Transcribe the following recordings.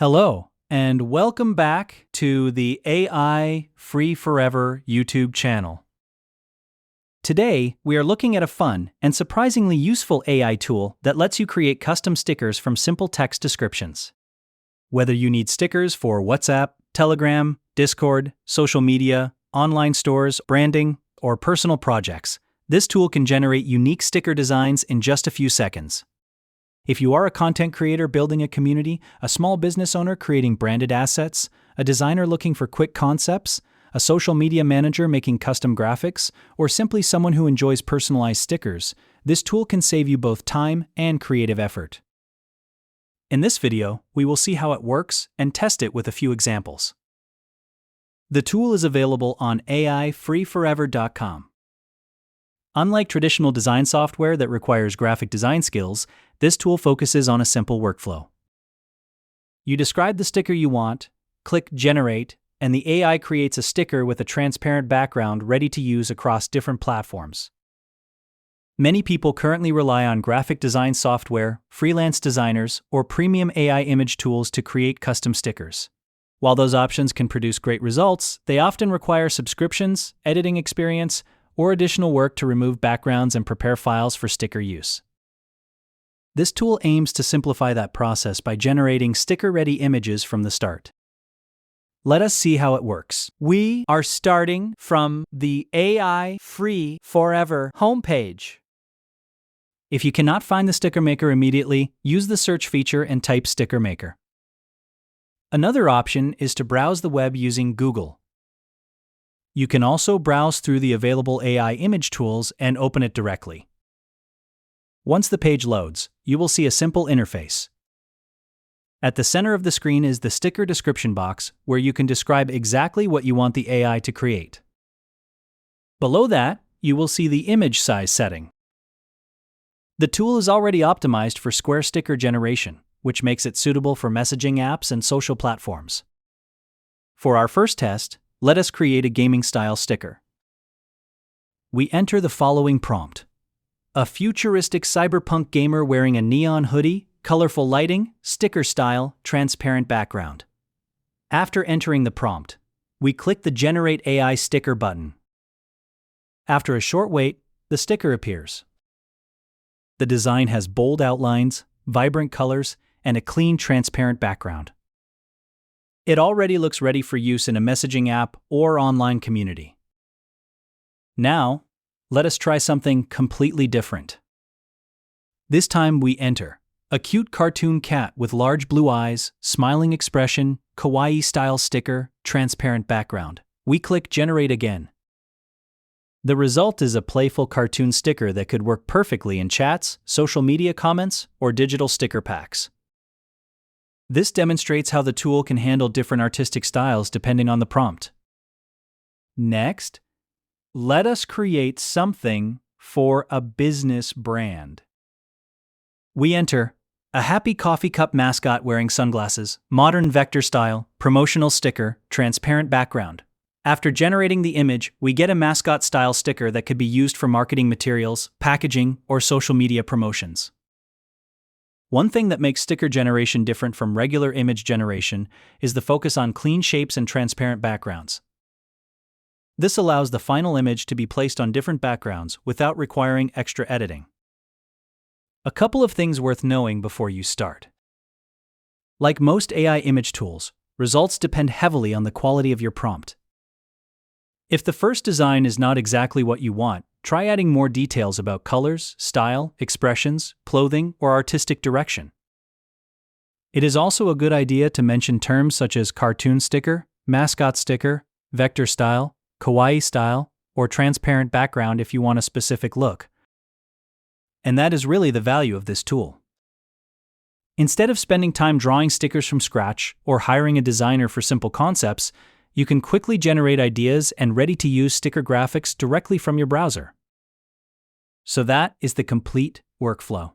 Hello, and welcome back to the AI Free Forever YouTube channel. Today, we are looking at a fun and surprisingly useful AI tool that lets you create custom stickers from simple text descriptions. Whether you need stickers for WhatsApp, Telegram, Discord, social media, online stores, branding, or personal projects, this tool can generate unique sticker designs in just a few seconds. If you are a content creator building a community, a small business owner creating branded assets, a designer looking for quick concepts, a social media manager making custom graphics, or simply someone who enjoys personalized stickers, this tool can save you both time and creative effort. In this video, we will see how it works and test it with a few examples. The tool is available on AIFreeForever.com. Unlike traditional design software that requires graphic design skills, this tool focuses on a simple workflow. You describe the sticker you want, click Generate, and the AI creates a sticker with a transparent background ready to use across different platforms. Many people currently rely on graphic design software, freelance designers, or premium AI image tools to create custom stickers. While those options can produce great results, they often require subscriptions, editing experience, or additional work to remove backgrounds and prepare files for sticker use. This tool aims to simplify that process by generating sticker-ready images from the start. Let us see how it works. We are starting from the AI Free Forever homepage. If you cannot find the sticker maker immediately, use the search feature and type sticker maker. Another option is to browse the web using Google. You can also browse through the available AI image tools and open it directly. Once the page loads, you will see a simple interface. At the center of the screen is the sticker description box, where you can describe exactly what you want the AI to create. Below that, you will see the image size setting. The tool is already optimized for square sticker generation, which makes it suitable for messaging apps and social platforms. For our first test, let us create a gaming-style sticker. We enter the following prompt: a futuristic cyberpunk gamer wearing a neon hoodie, colorful lighting, sticker style, transparent background. After entering the prompt, we click the Generate AI Sticker button. After a short wait, the sticker appears. The design has bold outlines, vibrant colors, and a clean, transparent background. It already looks ready for use in a messaging app or online community. Now, let us try something completely different. This time we enter a cute cartoon cat with large blue eyes, smiling expression, kawaii-style sticker, transparent background. We click Generate again. The result is a playful cartoon sticker that could work perfectly in chats, social media comments, or digital sticker packs. This demonstrates how the tool can handle different artistic styles depending on the prompt. Next, let us create something for a business brand. We enter a happy coffee cup mascot wearing sunglasses, modern vector style, promotional sticker, transparent background. After generating the image, we get a mascot style sticker that could be used for marketing materials, packaging, or social media promotions. One thing that makes sticker generation different from regular image generation is the focus on clean shapes and transparent backgrounds. This allows the final image to be placed on different backgrounds without requiring extra editing. A couple of things worth knowing before you start. Like most AI image tools, results depend heavily on the quality of your prompt. If the first design is not exactly what you want, try adding more details about colors, style, expressions, clothing, or artistic direction. It is also a good idea to mention terms such as cartoon sticker, mascot sticker, vector style, kawaii style, or transparent background if you want a specific look. And that is really the value of this tool. Instead of spending time drawing stickers from scratch or hiring a designer for simple concepts, you can quickly generate ideas and ready-to-use sticker graphics directly from your browser. So that is the complete workflow.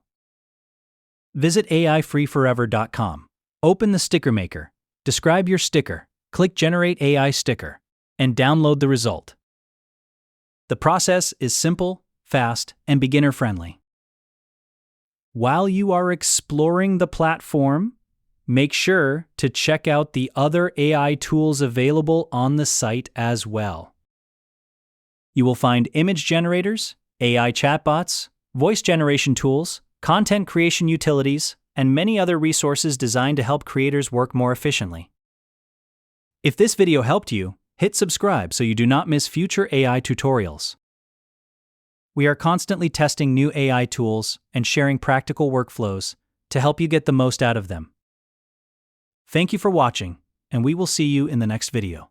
Visit AIFreeForever.com. Open the sticker maker, describe your sticker, click Generate AI Sticker, and download the result. The process is simple, fast, and beginner-friendly. While you are exploring the platform, Make sure to check out the other AI tools available on the site as well. You will find image generators, AI chatbots, voice generation tools, content creation utilities, and many other resources designed to help creators work more efficiently. If this video helped you, hit subscribe so you do not miss future AI tutorials. We are constantly testing new AI tools and sharing practical workflows to help you get the most out of them. Thank you for watching, and we will see you in the next video.